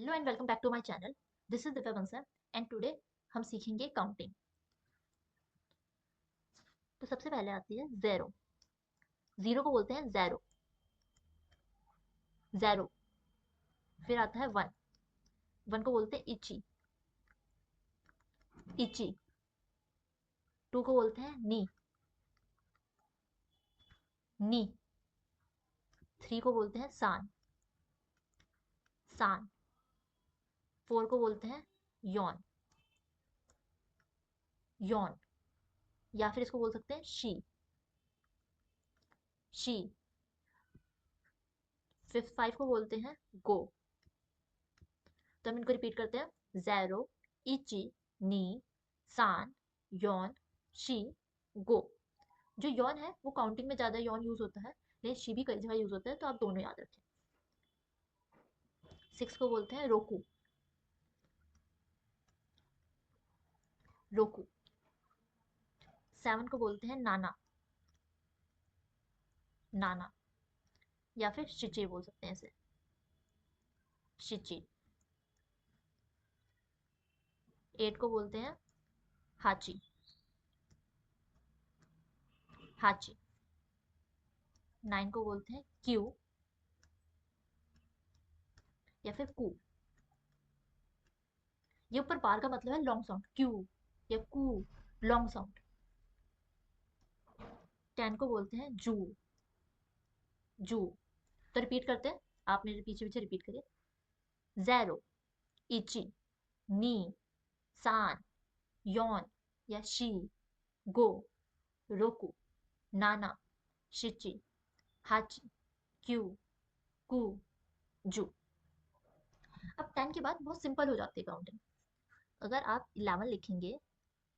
Hello and welcome back to my channel. This is Divya Bansal and today हम सीखेंगे counting. तो सबसे पहले आती है ज़ीरो। ज़ीरो को बोलते हैं ज़ेरो, ज़ेरो। फिर आता है वन, वन को बोलते हैं इची, इची। टू को बोलते हैं नी, नी। थ्री को बोलते हैं सान, सान। फोर को बोलते हैं यौन, यौन। या फिर इसको बोल सकते हैं शी, शी। फिफ्थ फाइव को बोलते हैं गो। तो हम इनको रिपीट करते हैं ज़ेरो, इची, नी, सान, यौन, शी, गो। जो यौन है वो काउंटिंग में ज़्यादा यौन यूज़ होता है, लेकिन शी भी कई जगह यूज़ होता है, तो आप दोनों याद रखें। सिक्स को बोलते हैं रोकू, रोकू। सेवन को बोलते हैं नाना, नाना। या फिर शिची बोल सकते हैं इसे, शिची। एट को बोलते हैं हाची, हाची। नाइन को बोलते हैं क्यू या फिर कू। ये ऊपर बार का मतलब है लॉन्ग साउंड, क्यू या कू, लॉन्ग साउंड। टेन को बोलते हैं जू, जू। तो रिपीट करते हैं, आप मेरे पीछे पीछे रिपीट करिए। ज़ेरो, इची, नी, सान, यौन या शी, गो, रोकू, नाना, शिची, हाची, क्यू, कू, जू। अब 10 के बाद बहुत सिंपल हो जाती है काउंटिंग। अगर आप 11 लिखेंगे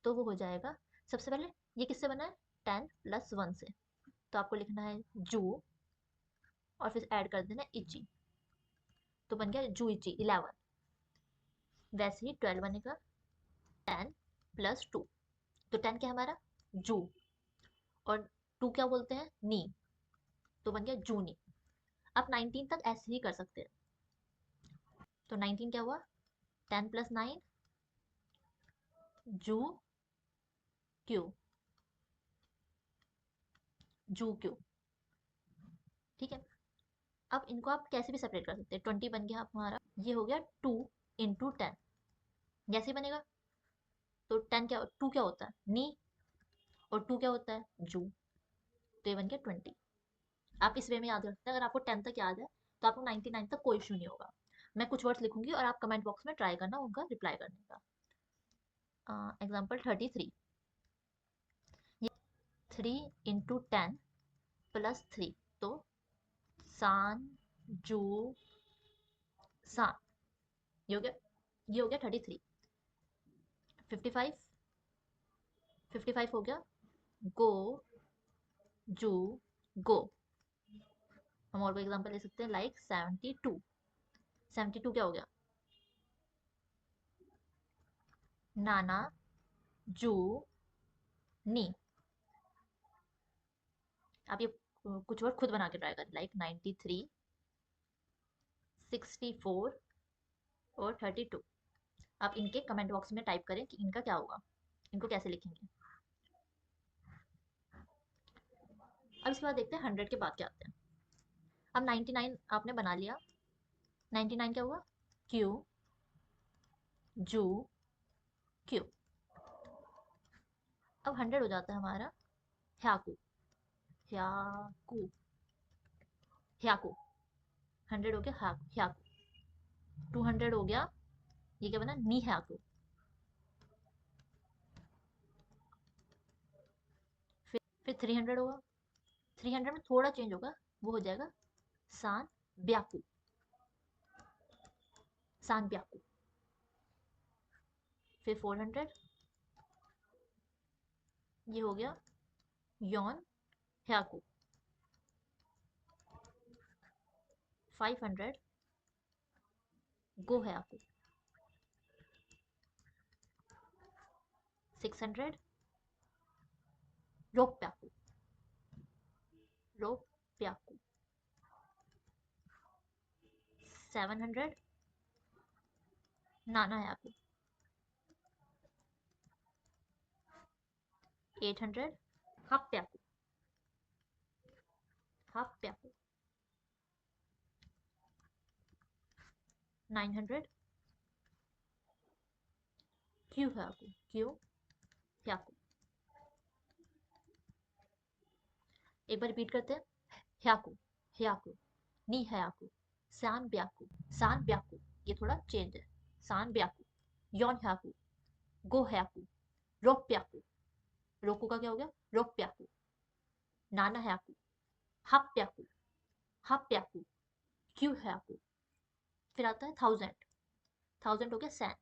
तो वो हो जाएगा। सबसे पहले ये किससे बना है? 10 प्लस 1 से। तो आपको लिखना है जू और फिर ऐड कर देना इची, तो बन गया जू इची 11। वैसे ही 12 बनेगा 10 प्लस 2। तो 10 क्या है हमारा? जू। और 2 क्या बोलते हैं? नी। तो बन गया जूनी। आप 19 तक ऐसे ही कर सकते हैं। तो 19 क्या हुआ? 10 प्लस 9 जू क्यू, जू क्यू। ठीक है। अब इनको आप कैसे भी सेपरेट कर सकते हैं। 20 बन गया हमारा, ये हो गया 2 इंटू 10। जैसे ही बनेगा तो 10 क्या, 2 क्या होता है? नी। और 2 क्या होता है? जू। तो ये बन गया 20। आप इस वे में याद रखते हैं। अगर आपको 10 तक याद है तो आपको 99 तक कोई इशू नहीं होगा। मैं कुछ वर्ड्स लिखूंगी और आप कमेंट बॉक्स में ट्राई करना उनका रिप्लाई करने का। एग्जाम्पल 33। ये 3 इंटू 10 प्लस 3, तो सान, जू, सान। ये हो गया, ये हो गया 33। 55, 55 हो गया गो, जू, गो। हम और कोई एग्जांपल ले सकते हैं लाइक 72। 72 क्या हो गया? नाना, जू, नी। आप ये कुछ वर्ड खुद बना के ट्राई करें लाइक 93, 64 और 32। आप इनके कमेंट बॉक्स में टाइप करें कि इनका क्या होगा, इनको कैसे लिखेंगे। अब इसके बाद देखते हैं 100 के बाद क्या आते हैं। अब 99 आपने बना लिया। 99 क्या हुआ? क्यू, जू, क्यू। अब 100 हो जाता है हमारा ह्याकू, ह्याकू, ह्याकू। 100 हो गया ह्याकू। 200 हो गया, ये क्या बना? नी ह्याकू। फिर 300 होगा। 300 में थोड़ा चेंज होगा, वो हो जाएगा सान ब्याकू, सान ब्याकू। फिर 400, ये हो गया यौन ह्याकू। 500 गो ह्याकू। 600 रोक प्याकू, रोक प्याकू। 700 नाना है आपको 800 हाप्याकू हाप्याकू 900 क्यू है आपको क्यू ह्याकू एक बार रिपीट करते हैं ह्याकू ह्याकू नी ह्याकू सान ब्याकू ये थोड़ा चेंज है सान ब्याकू योन ह्याकू गो ह्याकू रोक प्याकू रोकू का क्या हो गया रोक प्याकू नाना ह्याकू हप प्याकू क्यू ह्याकू फिर आता है 1000 1000 हो गया सैन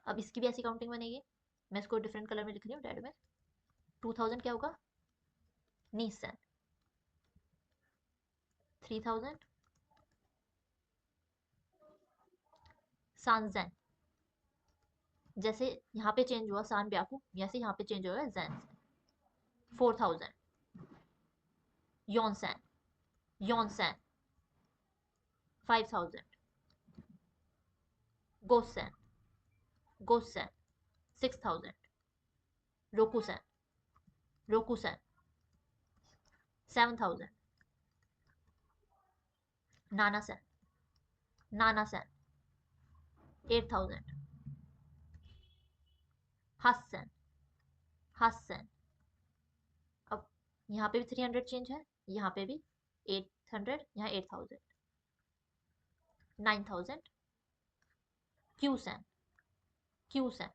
अब इसकी भी ऐसी काउंटिंग बनेगी मैं इसको डिफरेंट कलर में लिख रही हूँ रेड में 2000 क्या होगा नीसन 3000 सांजन जैसे यहाँ पे चेंज हुआ सान ब्याकू वैसे यहाँ पे चेंज हुआ जैन 4000 योनसन योनसन 5000 गोसन गोसन 6000 रोकुसन रोकुसन 7000 नानासन नानासन 8000 हसन हसन अब यहाँ पे भी 300 चेंज है यहाँ पे भी 800 यहाँ 8000 9000 क्यूसन क्यूसन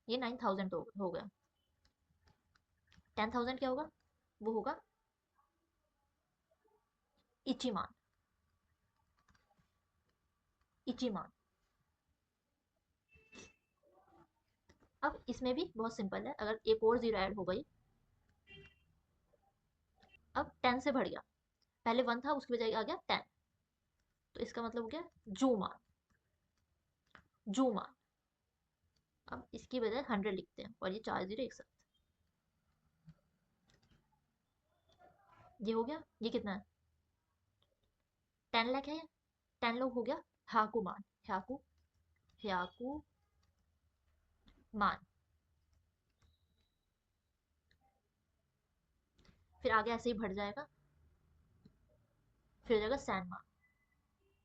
ये 9000 हो गया 10,000 क्या होगा वो होगा इचिमान इचिमान अब इसमें भी बहुत सिंपल है अगर एक और जीरो ऐड हो गई अब 10 से बढ़ गया पहले 1 था उसकी बजाय आ गया 10 तो इसका मतलब हो गया जूमान जूमान अब इसकी बजाय 100 लिखते हैं और ये 4 जीरो एक साथ ये हो गया ये कितना है 10 लाख है 10 लोग हो गया हाकुमान ह्याकू ह्याकू मान फिर आगे ऐसे ही बढ़ जाएगा फिर हो जाएगा सैन मान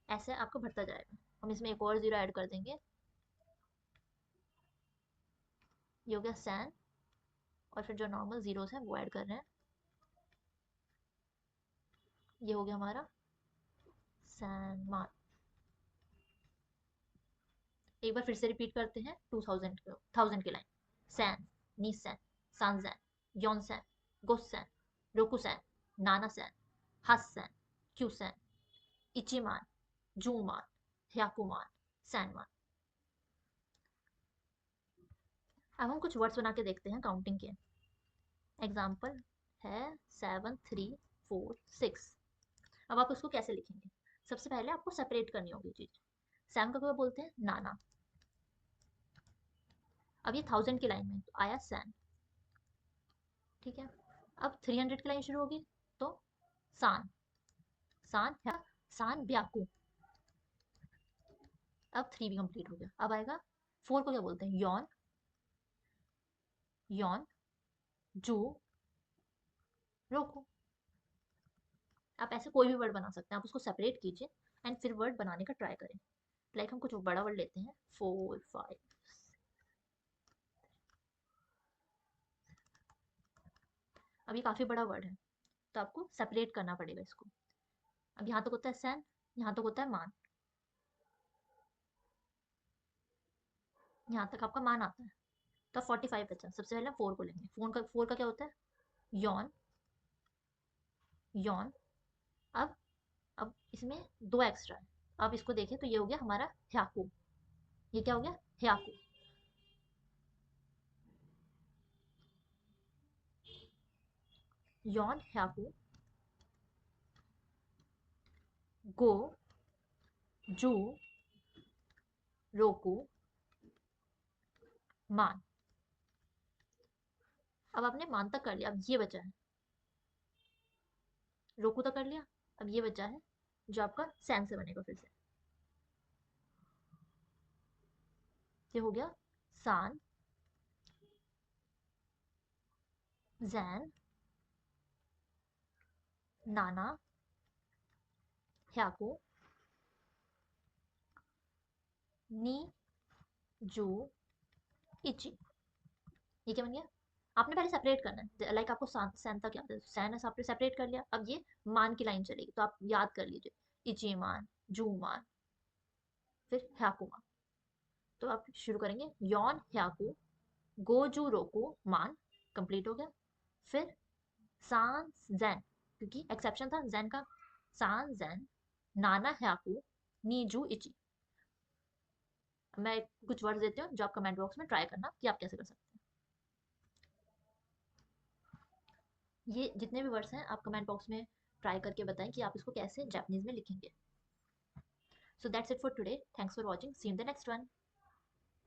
ऐसे आपको बढ़ता जाएगा हम इसमें एक और जीरो ऐड कर देंगे ये हो गया सैन और फिर जो नॉर्मल जीरोस हैं वो ऐड कर रहे हैं ये हो गया हमारा सैन मान एक बार फिर से रिपीट करते हैं 1000 की लाइन सैन नीसैन सांजैन योनसैन गोसैन रोकुसैन नानासैन हसैन क्यूसैन इचिमान जूमान ह्याकुमान सैनमान अब हम कुछ वर्ड्स बना के देखते हैं काउंटिंग के एग्जाम्पल है 7346 अब आप उसको कैसे लिखेंगे सबसे पहले आपको सेपरेट करनी होगी चीज सैम का क्या बोलते हैं नाना अब ये 1000 की लाइन में तो आया सैन ठीक है अब 300 की लाइन शुरू होगी तो सान सान या सान ब्याकू अब 3 भी कंप्लीट हो गया अब आएगा 4 को क्या बोलते हैं यौन यौन जू रोको आप ऐसे कोई भी वर्ड बना सकते हैं आप उसको सेपरेट कीजिए एंड फिर वर्ड बनाने का ट्राई करें लाइक हम कुछ बड़ा वर्ड लेते हैं 4 5 अब ये काफी बड़ा वर्ड है तो आपको सेपरेट करना पड़ेगा इसको अब यहाँ तक होता है सैन यहाँ तक होता है मान यहाँ तक आपका मान आता है तो 45 बचा सबसे पहले 4 को लेंगे फोर का क्या होता है यौन यौन अब इसमें दो एक्स्ट्रा है अब इसको देखें तो ये हो गया हमारा ह्याकू ये क्या हो गया ह्याकू यौन ह्याकू गो जू रोकू मान अब आपने मान तक कर लिया अब ये बचा है रोकू तो कर लिया, अब ये बचा है जो आपका सैन से बनेगा फिर से। ये हो गया सान, जैन, नाना, ह्याको, नी, जू, इची। ये क्या बन गया? आपने पहले सेपरेट करना है, लाइक आपको सैन तक याद है, सैन है, आपने सेपरेट कर लिया, अब ये मान की लाइन चलेगी, तो आप याद कर लीजिए, इची मान, जू मान, फिर ह्याकू मान। तो आप शुरू करेंगे यॉन ह्याकू गोजू रोकू मान, कंप्लीट हो गया। फिर सान जैन, क्योंकि एक्सेप्शन था जैन का, सान जैन, नाना ह्याकू, नीजू इची। मैं कुछ वर्ड देती हूँ जो आप कमेंट बॉक्स में ट्राई करना कि आप कैसे कर सकते हैं। ये जितने भी वर्ड्स हैं आप कमेंट बॉक्स में ट्राई करके बताएं कि आप इसको कैसे जापानीज में लिखेंगे। So that's it for today, thanks for watching, see in the next one.